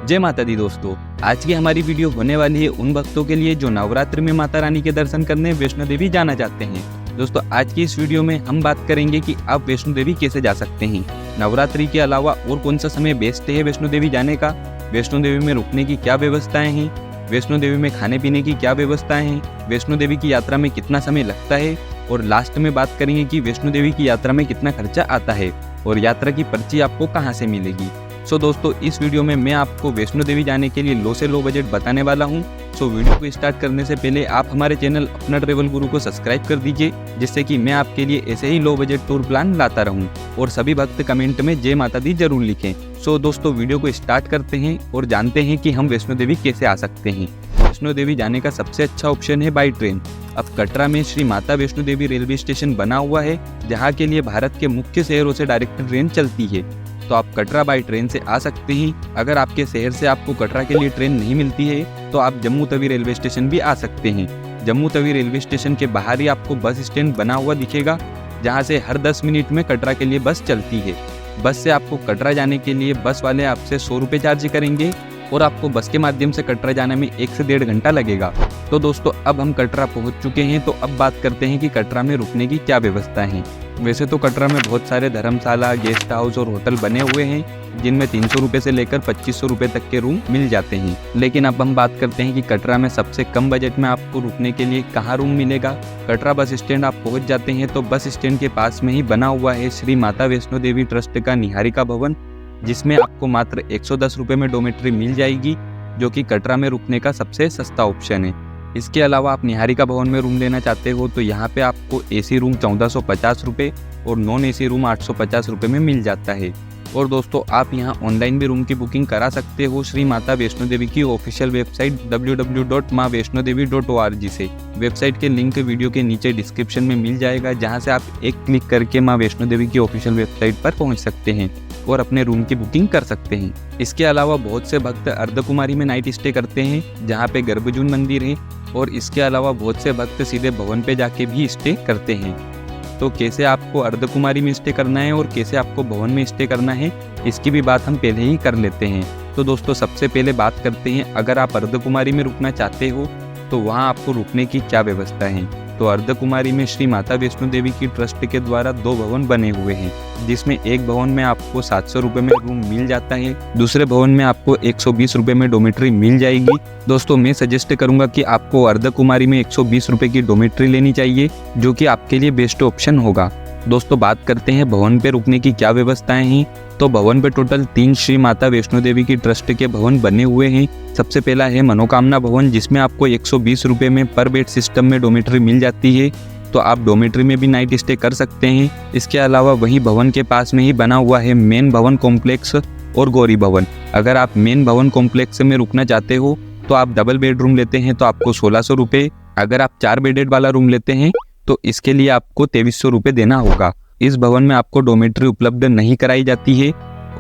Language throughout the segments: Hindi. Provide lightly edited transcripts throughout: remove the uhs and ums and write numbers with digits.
जय माता दी दोस्तों, आज की हमारी वीडियो होने वाली है उन भक्तों के लिए जो नवरात्रि में माता रानी के दर्शन करने वैष्णो देवी जाना चाहते हैं। दोस्तों आज की इस वीडियो में हम बात करेंगे कि आप वैष्णो देवी कैसे जा सकते हैं, नवरात्रि के अलावा और कौन सा समय बेस्ट है वैष्णो देवी जाने का, वैष्णो देवी में रुकने की क्या व्यवस्थाएं हैं, वैष्णो देवी में खाने पीने की क्या व्यवस्थाएं हैं, वैष्णो देवी की यात्रा में कितना समय लगता है और लास्ट में बात करेंगे कि वैष्णो देवी की यात्रा में कितना खर्चा आता है और यात्रा की पर्ची आपको कहां से मिलेगी। सो दोस्तों इस वीडियो में मैं आपको वैष्णो देवी जाने के लिए लो से लो बजट बताने वाला हूं। सो वीडियो को स्टार्ट करने से पहले आप हमारे चैनल अपना ट्रेवल गुरु को सब्सक्राइब कर दीजिए, जिससे कि मैं आपके लिए ऐसे ही लो बजट टूर प्लान लाता रहूं और सभी भक्त कमेंट में जय माता दी जरूर लिखें। सो दोस्तों वीडियो को स्टार्ट करते हैं और जानते हैं कि हम वैष्णो देवी कैसे आ सकते हैं। वैष्णो देवी जाने का सबसे अच्छा ऑप्शन है बाई ट्रेन। अब कटरा में श्री माता वैष्णो देवी रेलवे स्टेशन बना हुआ है, जहाँ के लिए भारत के मुख्य शहरों से डायरेक्ट ट्रेन चलती है। तो आप कटरा बाई ट्रेन से आ सकते हैं। अगर आपके शहर से आपको कटरा के लिए ट्रेन नहीं मिलती है तो आप जम्मू तवी रेलवे स्टेशन भी आ सकते हैं। जम्मू तवी रेलवे स्टेशन के बाहर ही आपको बस स्टैंड बना हुआ दिखेगा, जहां से हर 10 मिनट में कटरा के लिए बस चलती है। बस से आपको कटरा जाने के लिए बस वाले आपसे 100 रुपये चार्ज करेंगे और आपको बस के माध्यम से कटरा जाने में 1 से 1.5 घंटा लगेगा। तो दोस्तों अब हम कटरा पहुंच चुके हैं, तो अब बात करते हैं कि कटरा में रुकने की क्या व्यवस्था है। वैसे तो कटरा में बहुत सारे धर्मशाला, गेस्ट हाउस और होटल बने हुए हैं, जिनमें 300 रुपये से लेकर 2500 रुपये तक के रूम मिल जाते हैं। लेकिन अब हम बात करते हैं कि कटरा में सबसे कम बजट में आपको रुकने के लिए कहाँ रूम मिलेगा। कटरा बस स्टैंड आप पहुँच जाते हैं तो बस स्टैंड के पास में ही बना हुआ है श्री माता वैष्णो देवी ट्रस्ट का निहारिका भवन, जिसमें आपको मात्र 110 रुपये में डोमेट्री मिल जाएगी, जो कि कटरा में रुकने का सबसे सस्ता ऑप्शन है। इसके अलावा आप निहारिका भवन में रूम लेना चाहते हो तो यहाँ पे आपको एसी रूम 1450 रुपये और नॉन एसी रूम 850 रुपये में मिल जाता है। और दोस्तों आप यहाँ ऑनलाइन भी रूम की बुकिंग करा सकते हो श्री माता वैष्णो देवी की ऑफिशियल वेबसाइट www.maavaishnodevi.org से। वेबसाइट के लिंक वीडियो के नीचे डिस्क्रिप्शन में मिल जाएगा, जहाँ से आप एक क्लिक करके माँ वैष्णो देवी की ऑफिशियल वेबसाइट पर पहुँच सकते हैं और अपने रूम की बुकिंग कर सकते हैं। इसके अलावा बहुत से भक्त अर्धकुमारी में नाइट स्टे करते हैं, जहाँ पे गर्भजून मंदिर है, और इसके अलावा बहुत से भक्त सीधे भवन पे जाके भी स्टे करते हैं। तो कैसे आपको अर्धकुमारी में स्टे करना है और कैसे आपको भवन में स्टे करना है, इसकी भी बात हम पहले ही कर लेते हैं। तो दोस्तों सबसे पहले बात करते हैं, अगर आप अर्धकुमारी में रुकना चाहते हो तो वहाँ आपको रुकने की क्या व्यवस्था है। तो अर्धकुमारी में श्री माता वैष्णो देवी की ट्रस्ट के द्वारा 2 भवन बने हुए हैं, जिसमें एक भवन में आपको 700 रुपये में रूम मिल जाता है, दूसरे भवन में आपको 120 रुपये में डोमेट्री मिल जाएगी। दोस्तों मैं सजेस्ट करूंगा कि आपको अर्धकुमारी में 120 रुपये की डोमेट्री लेनी चाहिए, जो कि आपके लिए बेस्ट ऑप्शन होगा। दोस्तों बात करते हैं भवन पे रुकने की क्या व्यवस्थाएं हैं। तो भवन पे टोटल 3 श्री माता वैष्णो देवी की ट्रस्ट के भवन बने हुए हैं। सबसे पहला है मनोकामना भवन, जिसमें आपको 120 रुपये में पर बेड सिस्टम में डोमेट्री मिल जाती है, तो आप डोमेट्री में भी नाइट स्टे कर सकते हैं। इसके अलावा वही भवन के पास में ही बना हुआ है मेन भवन कॉम्प्लेक्स और गौरी भवन। अगर आप मेन भवन कॉम्प्लेक्स में रुकना चाहते हो तो आप डबल बेडरूम लेते हैं तो आपको 1600 रुपये, अगर आप 4 बेडेड वाला रूम लेते हैं तो इसके लिए आपको 2300 रुपये देना होगा। इस भवन में आपको डोमेट्री उपलब्ध नहीं कराई जाती है।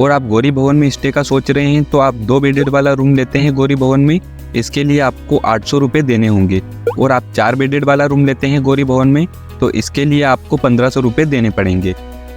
और आप गौरी भवन में स्टे का सोच रहे हैं तो आप 2 बेडेड वाला रूम लेते हैं गौरी भवन में, इसके लिए आपको 800 रुपये देने होंगे। और आप 4 बेडेड वाला रूम लेते हैं गौरी भवन में तो इसके लिए आपको 1500 रुपये देने पड़ेंगे।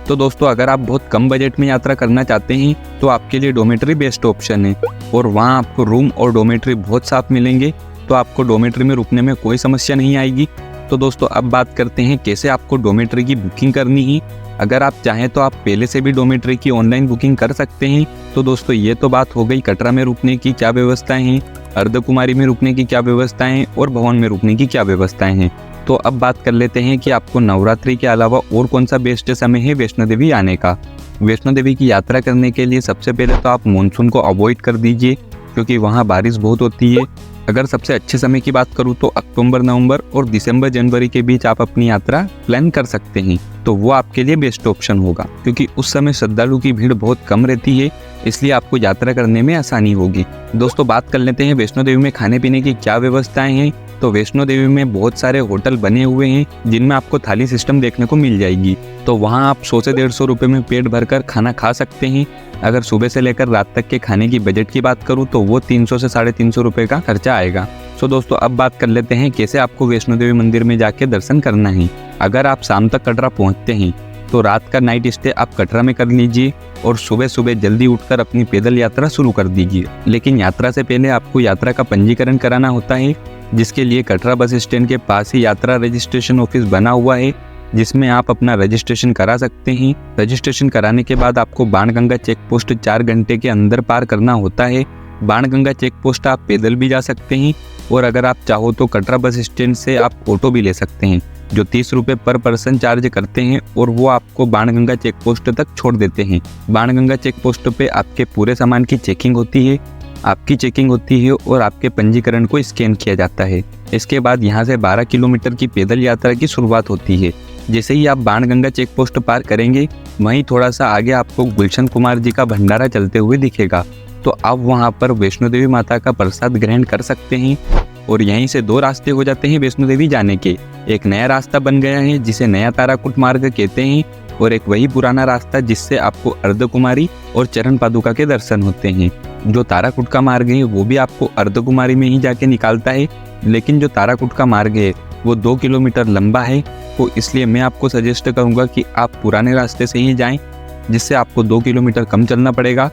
तो दोस्तों अगर आप बहुत कम बजट में यात्रा करना चाहते हैं तो आपके लिए डोमेट्री बेस्ट ऑप्शन है, और वहाँ आपको रूम और डोमेट्री बहुत साफ मिलेंगे, तो आपको डोमेट्री में रुकने में कोई समस्या नहीं आएगी। तो दोस्तों अब बात करते हैं कैसे आपको डोमेट्री की बुकिंग करनी है। अगर आप चाहें तो आप पहले से भी डोमेट्री की ऑनलाइन बुकिंग कर सकते हैं। तो दोस्तों ये तो बात हो गई कटरा में रुकने की क्या व्यवस्थाएं हैं, अर्धकुमारी में रुकने की क्या व्यवस्थाएं हैं और भवन में रुकने की क्या व्यवस्थाएं हैं। तो अब बात कर लेते हैं कि आपको नवरात्रि के अलावा और कौन सा बेस्ट समय है वैष्णो देवी आने का। वैष्णो देवी की यात्रा करने के लिए सबसे पहले तो आप मानसून को अवॉइड कर दीजिए, क्योंकि वहाँ बारिश बहुत होती है। अगर सबसे अच्छे समय की बात करूँ तो अक्टूबर नवंबर और दिसंबर जनवरी के बीच आप अपनी यात्रा प्लान कर सकते हैं, तो वो आपके लिए बेस्ट ऑप्शन होगा, क्योंकि उस समय श्रद्धालु की भीड़ बहुत कम रहती है, इसलिए आपको यात्रा करने में आसानी होगी। दोस्तों बात कर लेते हैं वैष्णो देवी में खाने पीने की क्या व्यवस्थाएं हैं। तो वैष्णो देवी में बहुत सारे होटल बने हुए हैं, जिनमें आपको थाली सिस्टम देखने को मिल जाएगी, तो वहाँ आप 100 से 150 रुपये में पेट भरकर खाना खा सकते हैं। अगर सुबह से लेकर रात तक के खाने की बजट की बात करूँ तो वो 300 से 350 रुपये का खर्चा आएगा। सो दोस्तों अब बात कर लेते हैं कैसे आपको वैष्णो देवी मंदिर में जाके दर्शन करना है। अगर आप शाम तक कटरा पहुँचते हैं तो रात का नाइट स्टे आप कटरा में कर लीजिए और सुबह सुबह जल्दी उठकर अपनी पैदल यात्रा शुरू कर दीजिए। लेकिन यात्रा से पहले आपको यात्रा का पंजीकरण कराना होता है, जिसके लिए कटरा बस स्टैंड के पास ही यात्रा रजिस्ट्रेशन ऑफिस बना हुआ है, जिसमें आप अपना रजिस्ट्रेशन करा सकते हैं। रजिस्ट्रेशन कराने के बाद आपको बाणगंगा चेक पोस्ट 4 घंटे के अंदर पार करना होता है। बाणगंगा चेक पोस्ट आप पैदल भी जा सकते हैं और अगर आप चाहो तो कटरा बस स्टैंड से आप ऑटो भी ले सकते हैं, जो 30 रुपये पर पर्सन चार्ज करते हैं और वो आपको बाणगंगा चेक पोस्ट तक छोड़ देते हैं। बाणगंगा चेक पोस्ट पे आपके पूरे सामान की चेकिंग होती है, आपकी चेकिंग होती है और आपके पंजीकरण को स्कैन किया जाता है। इसके बाद यहाँ से 12 किलोमीटर की पैदल यात्रा की शुरुआत होती है। जैसे ही आप बाणगंगा चेक पोस्ट पार करेंगे, वहीं थोड़ा सा आगे आपको गुलशन कुमार जी का भंडारा चलते हुए दिखेगा, तो आप वहाँ पर वैष्णो देवी माता का प्रसाद ग्रहण कर सकते हैं। और यहीं से 2 रास्ते हो जाते हैं वैष्णो देवी जाने के। एक नया रास्ता बन गया है जिसे नया ताराकुट मार्ग कहते हैं, और एक वही पुराना रास्ता जिससे आपको अर्धकुमारी और चरण पादुका के दर्शन होते हैं। जो ताराकुट का मार्ग है वो भी आपको अर्धकुमारी में ही जाके निकालता है, लेकिन जो ताराकुट का मार्ग है वो 2 किलोमीटर लंबा है, तो इसलिए मैं आपको सजेस्ट करूँगा कि आप पुराने रास्ते से ही जाएँ, जिससे आपको 2 किलोमीटर कम चलना पड़ेगा।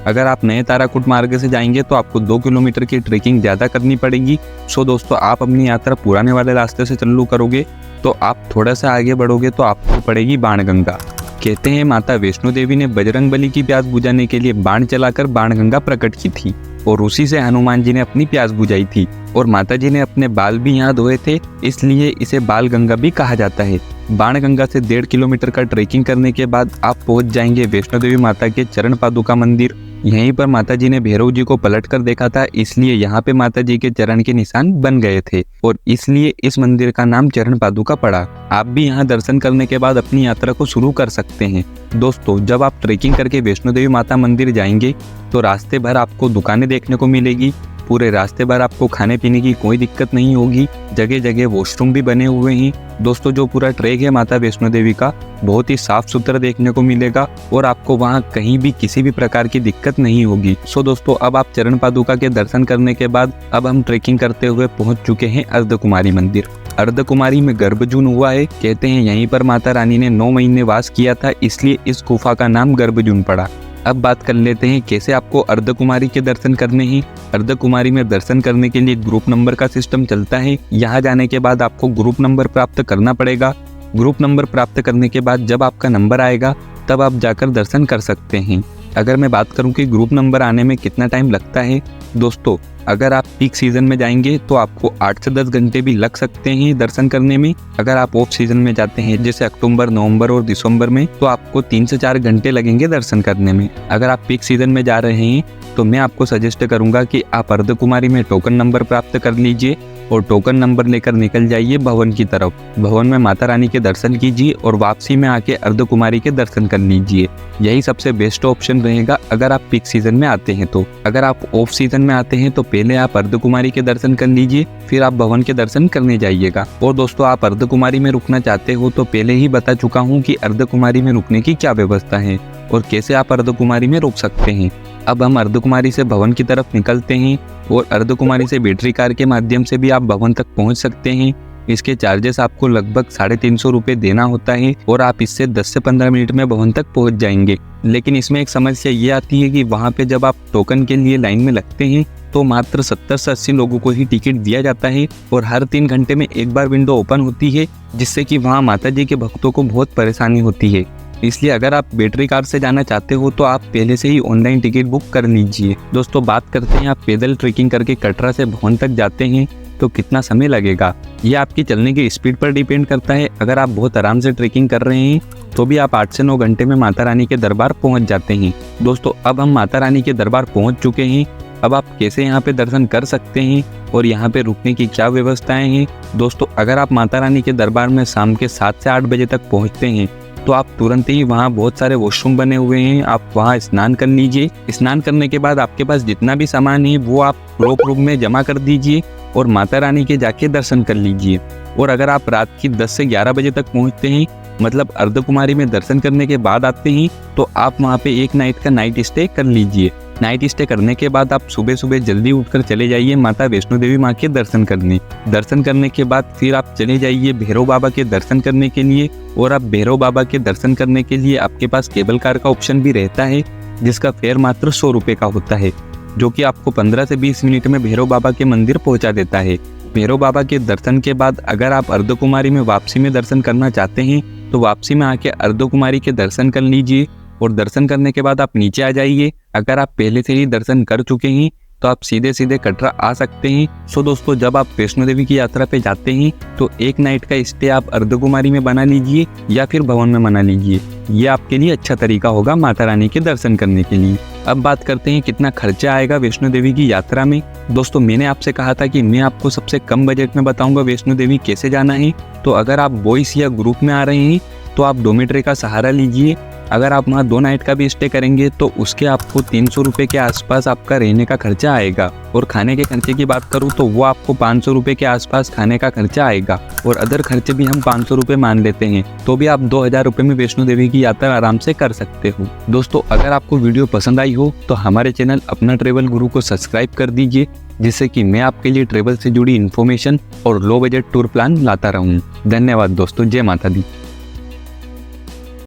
अगर आप नए ताराकुट मार्ग से जाएंगे तो आपको 2 किलोमीटर की ट्रेकिंग ज़्यादा करनी पड़ेगी। सो दोस्तों, आप अपनी यात्रा पुराने वाले रास्ते से चालू करोगे तो आप थोड़ा सा आगे बढ़ोगे तो आपको पड़ेगी बाणगंगा। कहते हैं माता वैष्णो देवी ने बजरंगबली की प्यास बुझाने के लिए बाण चलाकर बाणगंगा प्रकट की थी और उसी से हनुमान जी ने अपनी प्यास बुझाई थी। और माता जी ने अपने बाल भी यहाँ धोए थे, इसलिए इसे बाल गंगा भी कहा जाता है। बाणगंगा से 1.5 किलोमीटर का ट्रेकिंग करने के बाद आप पहुँच जाएंगे वैष्णो देवी माता के चरण पादुका मंदिर। यहीं पर माता जी ने भैरव जी को पलट कर देखा था, इसलिए यहाँ पे माता जी के चरण के निशान बन गए थे और इसलिए इस मंदिर का नाम चरण पादुका पड़ा। आप भी यहाँ दर्शन करने के बाद अपनी यात्रा को शुरू कर सकते हैं। दोस्तों, जब आप ट्रेकिंग करके वैष्णो देवी माता मंदिर जाएंगे तो रास्ते भर आपको दुकानें देखने को मिलेगी। पूरे रास्ते भर आपको खाने पीने की कोई दिक्कत नहीं होगी। जगह जगह वॉशरूम भी बने हुए हैं। दोस्तों, जो पूरा ट्रैक है माता वैष्णो देवी का बहुत ही साफ सुथरा देखने को मिलेगा और आपको वहां कहीं भी किसी भी प्रकार की दिक्कत नहीं होगी। सो दोस्तों, अब आप चरण पादुका के दर्शन करने के बाद अब हम ट्रेकिंग करते हुए पहुंच चुके हैं अर्धकुमारी मंदिर। अर्धकुमारी में गर्भजून हुआ है। कहते हैं यहीं पर माता रानी ने 9 महीने वास किया था, इसलिए इस गुफा का नाम गर्भजून पड़ा। अब बात कर लेते हैं कैसे आपको अर्धकुमारी के दर्शन करने हैं। अर्धकुमारी में दर्शन करने के लिए ग्रुप नंबर का सिस्टम चलता है। यहाँ जाने के बाद आपको ग्रुप नंबर प्राप्त करना पड़ेगा। ग्रुप नंबर प्राप्त करने के बाद जब आपका नंबर आएगा तब आप जाकर दर्शन कर सकते हैं। अगर मैं बात करूं कि ग्रुप नंबर आने में कितना टाइम लगता है, दोस्तों अगर आप पीक सीजन में जाएंगे तो आपको 8 से 10 घंटे भी लग सकते हैं दर्शन करने में। अगर आप ऑफ सीजन में जाते हैं जैसे अक्टूबर, नवंबर और दिसंबर में, तो आपको 3 से 4 घंटे लगेंगे दर्शन करने में। अगर आप पीक सीजन में जा रहे हैं तो मैं आपको सजेस्ट करूंगा कि आप अर्धकुमारी में टोकन नंबर प्राप्त कर लीजिए और टोकन नंबर लेकर निकल जाइए भवन की तरफ। भवन में माता रानी के दर्शन कीजिए और वापसी में आके अर्धकुमारी के दर्शन कर लीजिए। यही सबसे बेस्ट ऑप्शन रहेगा अगर आप पीक सीजन में आते हैं तो। अगर आप ऑफ सीजन में आते हैं तो पहले आप अर्धकुमारी के दर्शन कर लीजिए, फिर आप भवन के दर्शन करने जाइएगा। और दोस्तों, आप अर्धकुमारी में रुकना चाहते हो तो पहले ही बता चुका हूँ कि अर्धकुमारी में रुकने की क्या व्यवस्था है और कैसे आप अर्धकुमारी में रुक सकते हैं। अब हम अर्धकुमारी से भवन की तरफ निकलते हैं और अर्धकुमारी से बैटरी कार के माध्यम से भी आप भवन तक पहुंच सकते हैं। इसके चार्जेस आपको लगभग 350 रुपये देना होता है और आप इससे 10 से 15 मिनट में भवन तक पहुंच जाएंगे। लेकिन इसमें एक समस्या ये आती है कि वहां पे जब आप टोकन के लिए लाइन में लगते हैं तो मात्र 70 से 80 लोगों को ही टिकट दिया जाता है और हर 3 घंटे में एक बार विंडो ओपन होती है, जिससे कि वहाँ माता जी के भक्तों को बहुत परेशानी होती है। इसलिए अगर आप बैटरी कार से जाना चाहते हो तो आप पहले से ही ऑनलाइन टिकट बुक कर लीजिए। दोस्तों, बात करते हैं आप पैदल ट्रेकिंग करके कटरा से भवन तक जाते हैं तो कितना समय लगेगा। ये आपकी चलने की स्पीड पर डिपेंड करता है। अगर आप बहुत आराम से ट्रेकिंग कर रहे हैं तो भी आप 8 से 9 घंटे में माता रानी के दरबार पहुंच जाते हैं। दोस्तों, अब हम माता रानी के दरबार पहुंच चुके हैं। अब आप कैसे यहाँ पे दर्शन कर सकते हैं और यहाँ पे रुकने की क्या व्यवस्थाएं हैं। दोस्तों, अगर आप माता रानी के दरबार में शाम के 7 से 8 बजे तक पहुँचते हैं तो आप तुरंत ही वहाँ बहुत सारे वॉशरूम बने हुए हैं, आप वहाँ स्नान कर लीजिए। स्नान करने के बाद आपके पास जितना भी सामान है वो आप रोक रूम में जमा कर दीजिए और माता रानी के जाके दर्शन कर लीजिए। और अगर आप रात की 10 से 11 बजे तक पहुँचते हैं, मतलब अर्धकुमारी में दर्शन करने के बाद आते हैं, तो आप वहाँ पे एक नाइट का नाइट स्टे कर लीजिए। नाइट स्टे करने के बाद आप सुबह सुबह जल्दी उठकर चले जाइए माता वैष्णो देवी माँ के दर्शन करने। दर्शन करने के बाद फिर आप चले जाइए भैरव बाबा के दर्शन करने के लिए। और आप भैरव बाबा के दर्शन करने के लिए आपके पास केबल कार का ऑप्शन भी रहता है, जिसका फेयर मात्र 100 रुपये का होता है, जो कि आपको 15 से 20 मिनट में भैरव बाबा के मंदिर पहुंचा देता है। भैरव बाबा के दर्शन के बाद अगर आप अर्धकुमारी में वापसी में दर्शन करना चाहते हैं तो वापसी में आके अर्धकुमारी के दर्शन कर लीजिए। और दर्शन करने के बाद आप नीचे आ जाइए। अगर आप पहले से ही दर्शन कर चुके हैं तो आप सीधे सीधे कटरा आ सकते हैं। सो दोस्तों, जब आप वैष्णो देवी की यात्रा पे जाते हैं तो एक नाइट का स्टे आप अर्धकुमारी में बना लीजिए या फिर भवन में बना लीजिए। ये आपके लिए अच्छा तरीका होगा माता रानी के दर्शन करने के लिए। अब बात करते हैं कितना खर्चा आएगा वैष्णो देवी की यात्रा में। दोस्तों, मैंने आपसे कहा था कि मैं आपको सबसे कम बजट में बताऊंगा वैष्णो देवी कैसे जाना है। तो अगर आप बॉयज या ग्रुप में आ रहे हैं तो आप डोमेट्री का सहारा लीजिए। अगर आप वहाँ 2 नाइट का भी स्टे करेंगे तो उसके आपको 300 रुपये के आसपास आपका रहने का खर्चा आएगा। और खाने के खर्चे की बात करूँ तो वो आपको 500 रुपये के आसपास खाने का खर्चा आएगा। और अदर खर्चे भी हम 500 रुपये मान लेते हैं तो भी आप 2000 रुपये में वैष्णो देवी की यात्रा आराम से कर सकते हो। दोस्तों, अगर आपको वीडियो पसंद आई हो तो हमारे चैनल अपना ट्रेवल गुरु को सब्सक्राइब कर दीजिए, जिससे कि मैं आपके लिए ट्रेवल से जुड़ी इन्फॉर्मेशन और लो बजट टूर प्लान लाता रहूँ। धन्यवाद दोस्तों, जय माता दी।